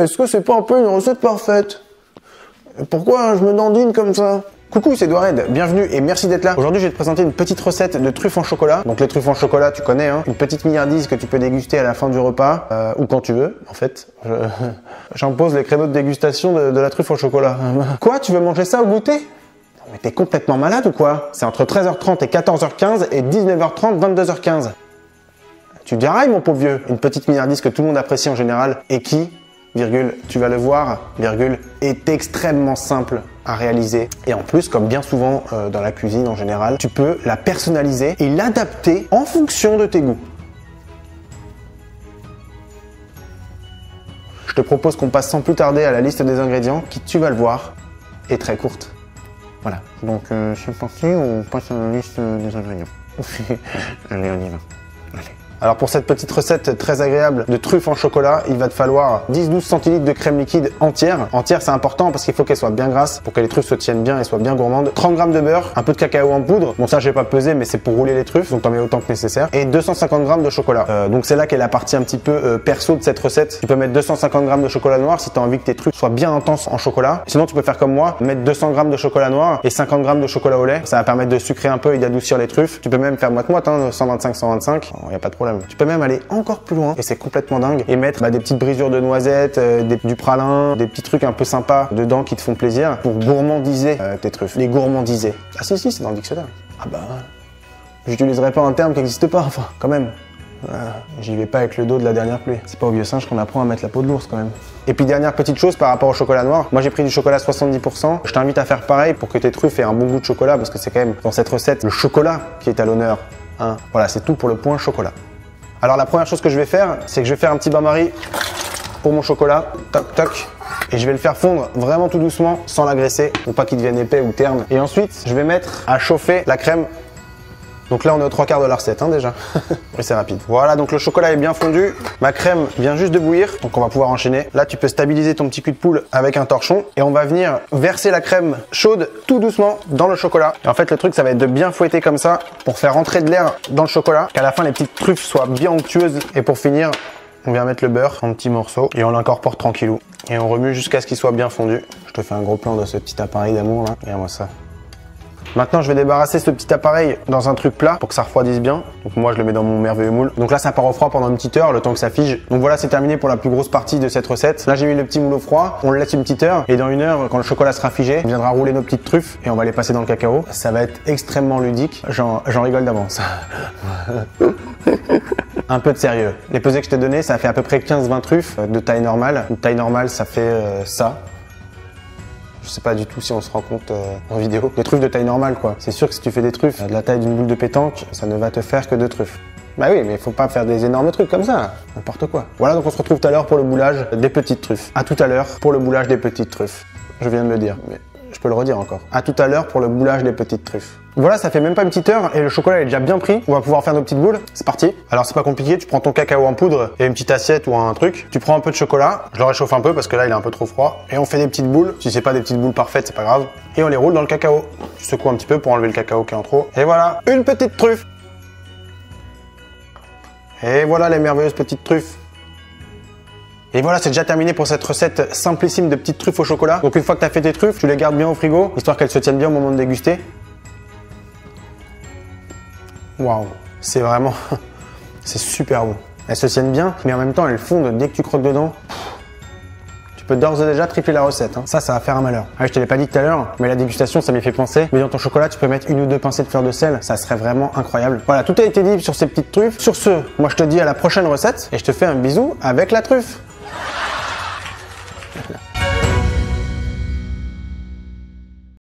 Est-ce que c'est pas un peu une recette parfaite? Pourquoi je me dandine comme ça? Coucou, c'est Edouard, bienvenue et merci d'être là. Aujourd'hui, je vais te présenter une petite recette de truffes en chocolat. Donc les truffes en chocolat, tu connais, hein. Une petite milliardise que tu peux déguster à la fin du repas, ou quand tu veux, en fait. J'impose les créneaux de dégustation de la truffe en chocolat. Quoi, tu veux manger ça au goûter? Mais t'es complètement malade ou quoi? C'est entre 13h30 et 14h15 et 19h30, 22h15. Tu dérailles, mon pauvre vieux. Une petite milliardise que tout le monde apprécie en général et qui, virgule, tu vas le voir, virgule, est extrêmement simple à réaliser. Et en plus, comme bien souvent dans la cuisine en général, tu peux la personnaliser et l'adapter en fonction de tes goûts. Je te propose qu'on passe sans plus tarder à la liste des ingrédients qui, tu vas le voir, est très courte. Voilà, donc c'est parti, on passe à la liste des ingrédients. Allez, on y va. Allez. Alors pour cette petite recette très agréable de truffes en chocolat, il va te falloir 10-12 centilitres de crème liquide entière. Entière, c'est important parce qu'il faut qu'elle soit bien grasse pour que les truffes se tiennent bien et soient bien gourmandes. 30 g de beurre, un peu de cacao en poudre. Bon, ça, je vais pas peser, mais c'est pour rouler les truffes, donc t'en mets autant que nécessaire. Et 250 g de chocolat. Donc c'est là qu'est la partie un petit peu perso de cette recette. Tu peux mettre 250 g de chocolat noir si tu as envie que tes truffes soient bien intenses en chocolat. Sinon, tu peux faire comme moi, mettre 200 g de chocolat noir et 50 g de chocolat au lait. Ça va permettre de sucrer un peu et d'adoucir les truffes. Tu peux même faire moite-moite, hein, 125-125. Il n'y a pas de problème. Tu peux même aller encore plus loin et c'est complètement dingue et mettre des petites brisures de noisettes, du pralin, des petits trucs un peu sympas dedans qui te font plaisir pour gourmandiser tes truffes. Les gourmandiser. Ah si, c'est dans le dictionnaire. Ah bah, j'utiliserai pas un terme qui n'existe pas, enfin, quand même. J'y vais pas avec le dos de la dernière pluie. C'est pas au vieux singe qu'on apprend à mettre la peau de l'ours quand même. Et puis dernière petite chose par rapport au chocolat noir, moi j'ai pris du chocolat 70%. Je t'invite à faire pareil pour que tes truffes aient un bon goût de chocolat parce que c'est quand même dans cette recette le chocolat qui est à l'honneur. Hein. Voilà, c'est tout pour le point chocolat. Alors la première chose que je vais faire, c'est que je vais faire un petit bain-marie pour mon chocolat, toc toc, et je vais le faire fondre vraiment tout doucement, sans l'agresser, pour pas qu'il devienne épais ou terne. Et ensuite, je vais mettre à chauffer la crème. Donc là, on est aux 3/4 de la recette, hein, déjà. Oui, c'est rapide. Voilà, donc le chocolat est bien fondu. Ma crème vient juste de bouillir, donc on va pouvoir enchaîner. Là, tu peux stabiliser ton petit cul de poule avec un torchon. Et on va venir verser la crème chaude tout doucement dans le chocolat. Et en fait, le truc, ça va être de bien fouetter comme ça pour faire rentrer de l'air dans le chocolat. Qu'à la fin, les petites truffes soient bien onctueuses. Et pour finir, on vient mettre le beurre en petits morceaux et on l'incorpore tranquillou. Et on remue jusqu'à ce qu'il soit bien fondu. Je te fais un gros plan de ce petit appareil d'amour là. Regarde-moi ça. Maintenant, je vais débarrasser ce petit appareil dans un truc plat pour que ça refroidisse bien. Donc moi, je le mets dans mon merveilleux moule. Donc là, ça part au froid pendant une petite heure, le temps que ça fige. Donc voilà, c'est terminé pour la plus grosse partie de cette recette. Là, j'ai mis le petit moule au froid. On le laisse une petite heure. Et dans une heure, quand le chocolat sera figé, on viendra rouler nos petites truffes et on va les passer dans le cacao. Ça va être extrêmement ludique. J'en rigole d'avance. Un peu de sérieux. Les pesées que je t'ai données, ça fait à peu près 15-20 truffes de taille normale. Une taille normale, ça fait ça. Je sais pas du tout si on se rend compte en vidéo. Des truffes de taille normale quoi. C'est sûr que si tu fais des truffes de la taille d'une boule de pétanque, ça ne va te faire que 2 truffes. Bah oui, mais il faut pas faire des énormes trucs comme ça. N'importe quoi. Voilà, donc on se retrouve tout à l'heure pour le boulage des petites truffes. À tout à l'heure pour le boulage des petites truffes. Je viens de le dire, mais je peux le redire encore. À tout à l'heure pour le boulage des petites truffes. Voilà, ça fait même pas une petite heure et le chocolat est déjà bien pris. On va pouvoir faire nos petites boules. C'est parti. Alors c'est pas compliqué, tu prends ton cacao en poudre et une petite assiette ou un truc. Tu prends un peu de chocolat, je le réchauffe un peu parce que là il est un peu trop froid. Et on fait des petites boules. Si c'est pas des petites boules parfaites, c'est pas grave. Et on les roule dans le cacao. Tu secoues un petit peu pour enlever le cacao qui est en trop. Et voilà, une petite truffe. Et voilà les merveilleuses petites truffes. Et voilà, c'est déjà terminé pour cette recette simplissime de petites truffes au chocolat. Donc une fois que tu as fait tes truffes, tu les gardes bien au frigo, histoire qu'elles se tiennent bien au moment de déguster. Waouh, c'est vraiment... c'est super bon. Elles se tiennent bien, mais en même temps, elles fondent dès que tu croques dedans. Tu peux d'ores et déjà tripler la recette. Hein. Ça va faire un malheur. Ah, je te l'ai pas dit tout à l'heure, mais la dégustation, ça m'y fait penser. Mais dans ton chocolat, tu peux mettre 1 ou 2 pincées de fleur de sel. Ça serait vraiment incroyable. Voilà, tout a été dit sur ces petites truffes. Sur ce, moi je te dis à la prochaine recette et je te fais un bisou avec la truffe. Là.